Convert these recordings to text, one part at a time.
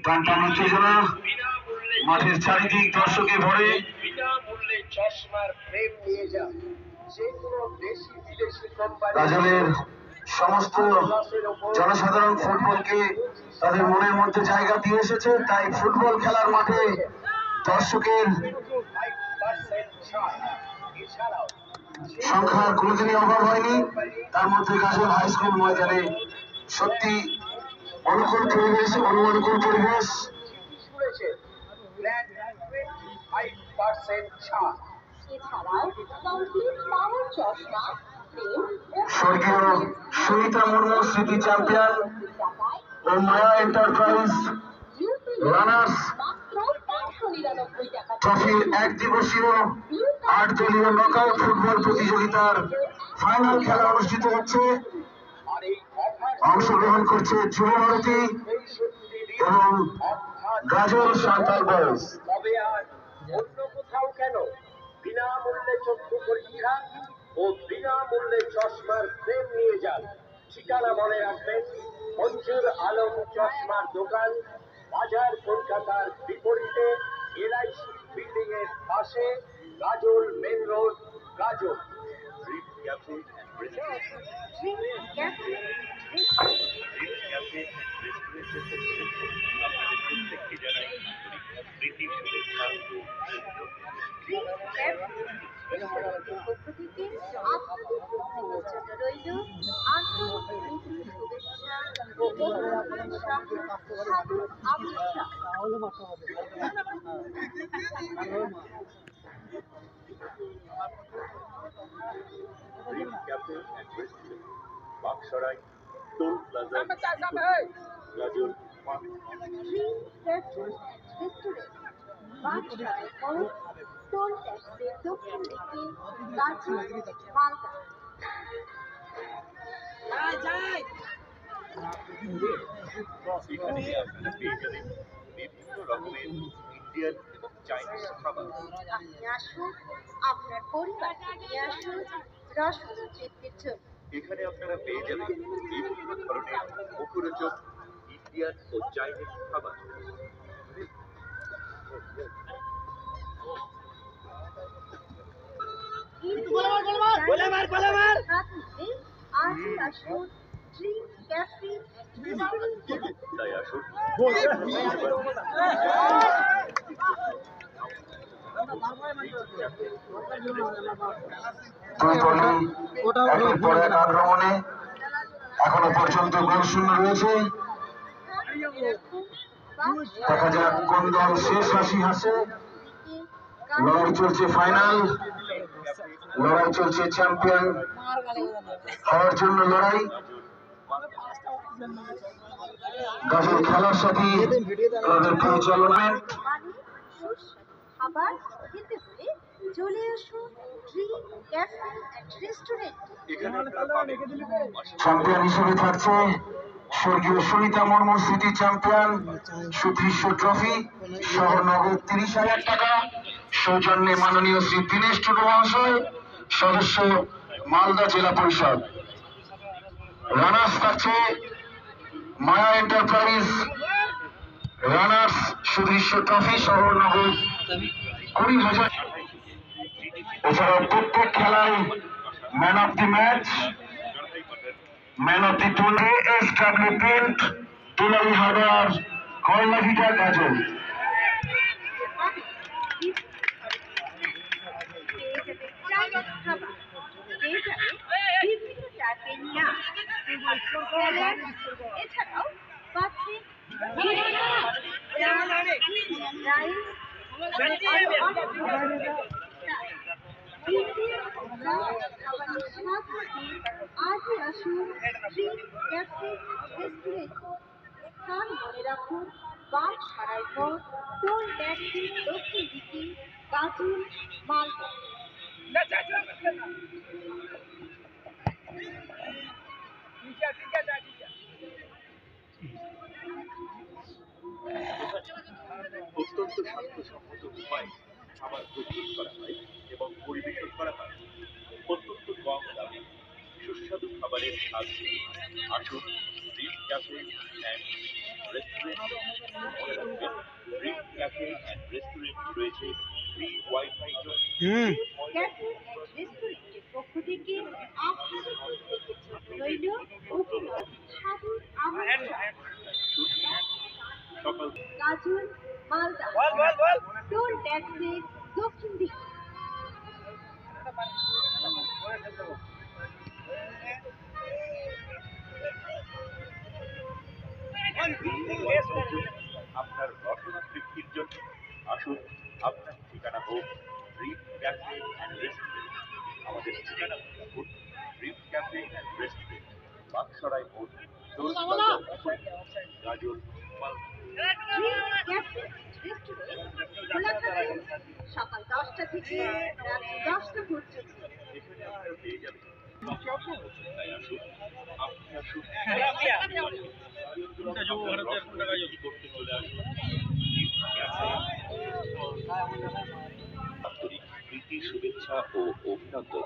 টানটান উত্তেজনা, মাঠের চারিদিক দর্শকে ভরে। গাজলের সমস্ত জনসাধারণ ফুটবলকে তাদের মনের মধ্যে জায়গা দিয়ে এসেছে, তাই ফুটবল খেলার মাঠে দর্শকের সংখ্যার কোনোদিনই অভাব হয়নি। তার মধ্যে গাজল হাই স্কুল ময়দানে সত্যি অনুকূল পরিবেশ, অনুকূল পরিবেশ। স্বর্গীয় সুনিতা মুর্মু স্মৃতি চ্যাম্পিয়ন ও মায়া এন্টারপ্রাইজ রানার্স ট্রফির এক দিবসীয় ৮ দলীয় নকআউট ফুটবল প্রতিযোগিতার ফাইনাল খেলা অনুষ্ঠিত হচ্ছে। অংশগ্রহণ করছে যুব ভারতী এবং গাজল সাঁওতাল বয়েজ। অন্য কোথাও কেন বিনামূল্যে চক্ষু পরীক্ষা ও বিনামূল্যে চশমার ফ্রেম নিয়ে যান। ঠিকানা মনে রাখবেন, মঞ্জুর আলম চশমার দোকান, বাজার, কলকাতার বিপরীতে LIC বিল্ডিং এর পাশে, গাজল main road, Gajol. Baksarai toll plaza Gajol. Toll ট্যাক্সের দক্ষিণ দিকে গাজল মালদা। এখানে আপনারা পেয়ে যাবেন বিভিন্ন রকমের ইন্ডিয়ান এবং চাইনিজ খাবার। আপনি আসুন, আপনার পরিবারকে নিয়ে আসুন রসদ তৃপ্তির জন্য। এখানে আপনারা পেয়ে যাবেন বিভিন্ন ধরনের মুখরোচক ইন্ডিয়ান ও চাইনিজ খাবার। আজই আসুন ড্রিম ক্যাফে। তাই আসুন, দুই দলই একের পর এক আক্রমণে এখনো পর্যন্ত গোল শূন্য রয়েছে। দেখা যাক কোন দল শেষ হাসি হাসে। লড়াই চলছে ফাইনাল, লড়াই চলছে চ্যাম্পিয়ন হওয়ার জন্য লড়াই। গাজল খেলার সাথে ক্লাবের পরিচালনা। খাবার খেতে হলে চলে আসুন Dream Cafe and Restaurant. Champion হিসেবে থাকছে স্বর্গীয় সুনিতা মুর্মু স্মৃতি চ্যাম্পিয়ন, সুদৃশ্য ট্রফি সহ নগদ ৩০,০০০ টাকা। সৌজন্যে মাননীয় শ্রী দীনেশ টুডু মহাশয়, সদস্য মালদা জেলা পরিষদ। রানার্স থাকছে মায়া এন্টারপ্রাইজ রানার্স, সুদৃশ্য ট্রফি সহ নগদ ২০,০০০। এছাড়াও প্রত্যেক খেলায় man of the match, man of the tournament SW print, Dulali hardware, Koylabhita, Gajol. এছাড়াও পাচ্ছে আজই আসুন ড্রিম ক্যাফে রেস্টুরেন্ট। স্থান মনে রাখুন, বাস সারাই ঘর, টোল ট্যাক্সি দক্ষিণ দিকে, গাজল মালদা। অত্যন্ত স্বাস্থ্যসম্মত উপায়ে খাবার প্রস্তুত করা হয় এবং পরিবেশন করা হয় অত্যন্ত কম দামে। সুস্বাদু খাবারের স্বাদ আসুন ড্রিম ক্যাফে অ্যান্ড রেস্টুরেন্ট। রয়েছে free wifi zone. Cafe and রেস্টুরেন্টের পক্ষ থেকে আপনাদের প্রত্যেকের জন্য রইল অভিনব স্বাদের আমন্ত্রণ। সকাল গাজল মালদা টোল ট্যাক্সের দক্ষিণ দিকে। আপনার রসনা তৃপ্তির জন্য আসুন, আপনার ঠিকানা হোক ড্রিম ক্যাফে অ্যান্ড রেস্টুরেন্ট। আমাদের ঠিকানা হোক ড্রিম ক্যাফে অ্যান্ড রেস্টুরেন্ট, বাকসরাই মোড়, টোল প্লাজা, গাজল, মালদা। ড্রিম ক্যাফে রেস্টুরেন্ট খোলা থাকে সকাল 10টা থেকে রাত 10টা পর্যন্ত। এখানে আপনারা পেয়ে যাবেন তাই আসুন, আপনি আসুন, করতে চলে আসুন ড্রিম ক্যাফে। আন্তরিক প্রীতি, শুভেচ্ছা ও অভিনন্দন।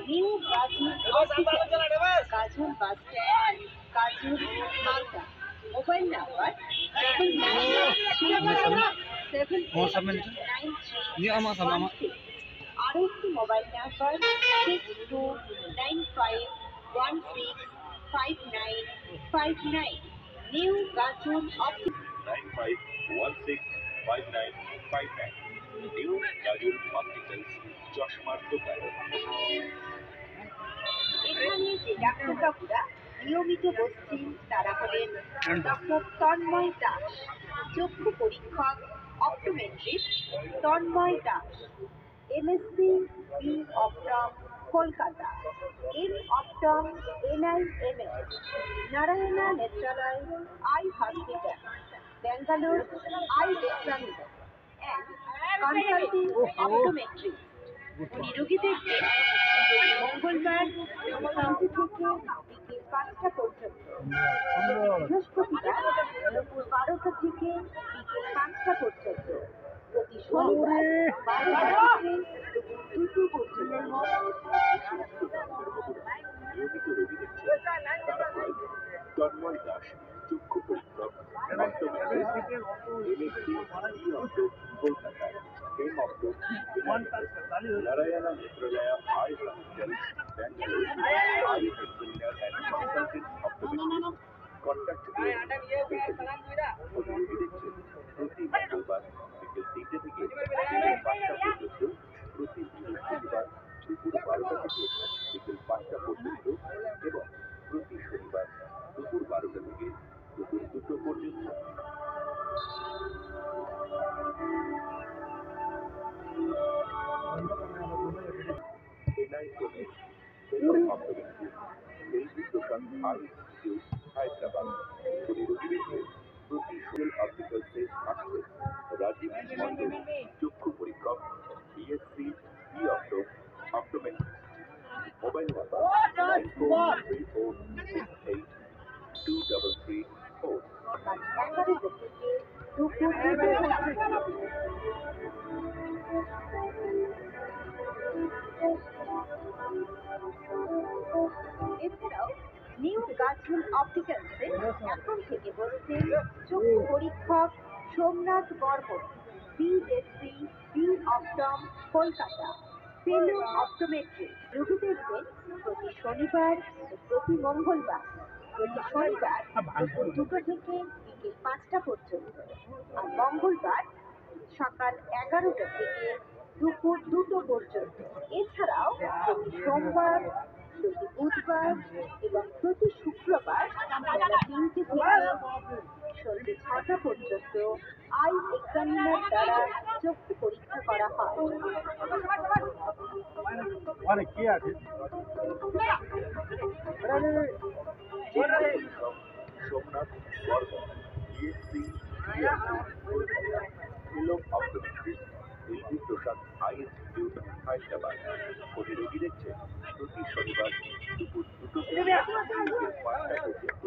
নিউ গাজল গাজল বাস স্ট্যান্ড, গাজল মালদা। মোবাইল নাম্বার 793 আরো একটি mobile number 6295165959। New Gajol opticals. 95165959, new Gajol opticals, চশমার দোকান। এখানে যে ডাক্তারবাবুরা নিয়মিত বসছেন তারা হলেন ডক্টর তন্ময় দাস, চক্ষু পরীক্ষক, optometrist Tanmoy Das, MSc B Optom, Kolkata, M Optom NIMS, Narayana Nethralaya eye hospital, Bangalore eye examiner and consulting optometrist. উনি রোগীদেরকে মঙ্গলবার 9টা থেকে বিকেল 5টা পর্যন্ত, বৃহস্পতিবার দুপুর 12টা থেকে বিকেল 5টা পর্যন্ত, প্রতি শনিবার 12টা থেকে দুপুর 2টো পর্যন্ত। নিয়মিত রোগী দেখছেন তারা হলেন তন্ময় দাস, চক্ষু পরীক্ষক, optometrist, MSc B Optom, Kolkata, M Optom, Narayana Nethralaya eye hospital, Bangalore eye examiner and consultant optometrist. Contact রোগী দেখছেন প্রতি মঙ্গলবার বিকেল 3টে থেকে বিকেল 5টা পর্যন্ত, প্রতি বৃহস্পতিবার দুপুর 12টা থেকে বিকেল 5টা পর্যন্ত এবং প্রতি শনিবার দুপুর 12টা থেকে দুপুর 2টো পর্যন্ত। NIMS, salon optometrist, LV Prasad eye institute, Hyderabad. উনি রোগী দেখছেন প্রতি সোহেল অপটিক্যালসে আসছেন রাজীব মন্ডল, চক্ষু পরীক্ষক, BSc B Optom, optometrist. Mobile number 9434682334। সকাল 11টা থেকে দুপুর 2টো পর্যন্ত। এছাড়াও নিউ গাজল অপটিক্যালসে এখন থেকে বসছেন চক্ষু পরীক্ষক Somnath Barman, BSc B Optom, Kolkata, সেলু অপটোমেট্রিস্ট। রোগী দেখবেন প্রতি শনিবার ও প্রতি মঙ্গলবার, প্রতি শনিবার দুপুর 2টো থেকে বিকেল 5টা পর্যন্ত, আর মঙ্গলবার সকাল 11টা থেকে দুপুর 2টো পর্যন্ত। এছাড়াও প্রতি সোমবার, প্রতি বুধবার এবং প্রতি শুক্রবার বেলা 3টে থেকে সন্ধ্যে 6টা পর্যন্ত আই এক্সামিনার দ্বারা চক্ষু পরীক্ষা করা হয়। Somnath Barman, BSc B Optom, Kolkata, সেলুন optometrist, LV Prasad eye institute, Hyderabad. উনি রোগী দেখছেন প্রতি শনিবার দুপুর 2টো থেকে বিকেল 5টা পর্যন্ত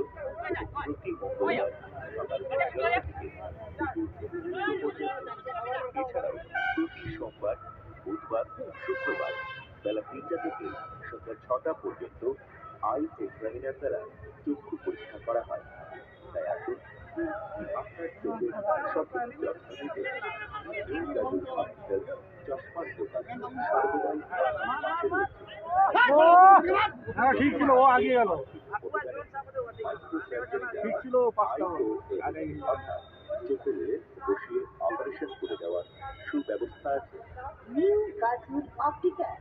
এবং প্রতি মঙ্গলবার সকাল 11টা থেকে দুপুর 2টো পর্যন্ত। এছাড়াও প্রতি সোমবার, বুধবার, শুক্রবার বেলা 3টা থেকে সন্ধ্যা 6টা পর্যন্ত আই এক্সামিনার দ্বারা চক্ষু পরীক্ষা করা হয়। তাই আসুন, সঠিক যত্ন নিতে নিউ গাজল অপটিক্যালস চশমার দোকান সর্বদাই পাশে রয়েছে। হ্যাঁ ঠিক ছিল, ও আগিয়ে গেল। ঠিক ছিল, পাঁচটা অর্থাৎ চোখে বসিয়ে অপারেশন করে দেওয়ার সুব্যবস্থা আছে। নিউ গাজল অপটিক্যাল,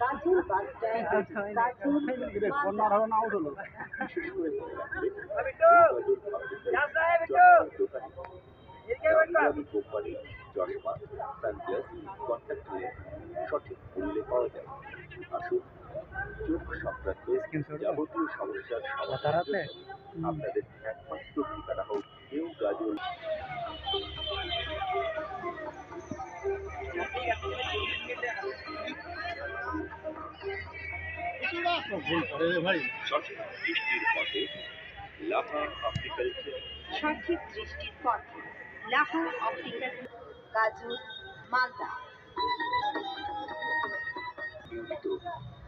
গাজল বাস স্ট্যান্ড, গাজল কর্নার হবে না, আউট হলো। বিশেষ করে মনে রাখবেন চশমার দোকানে দামি কোম্পানির চশমা, সানগ্লাস, কন্ট্যাক্ট লেন্স সঠিক মূল্যে পাওয়া যায়। আসুন, চোখ সংক্রান্ত যাবতীয় সমস্যার সমাধানের জন্য আপনাদের একমাত্র ঠিকানা হোক নিউ গাজল। সঠিক দৃষ্টির পথে লাহা অপটিক্যাল ক্লিনিক। সঠিক দৃষ্টির পথে লাহা অপটিক্যাল, গাজল, মালদা। নিয়মিত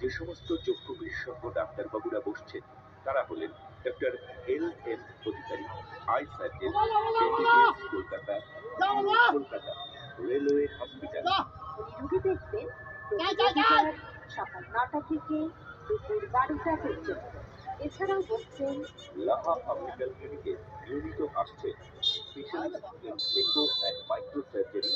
যে সমস্ত চক্ষু বিশেষজ্ঞ ডাক্তারবাবুরা বসছেন তারা হলেন doctor LM Adhikari, eye surgeon, MBBS Kolkata, Kolkata railway hospital. উনি রুগী দেখবেন প্রতি রবিবার সকাল 9টা থেকে দুপুর 12টা পর্যন্ত। এছাড়াও বসছেন লাহা অপটিক্যাল ক্লিনিকে নিয়মিত আসছেন specialist in endo and micro surgery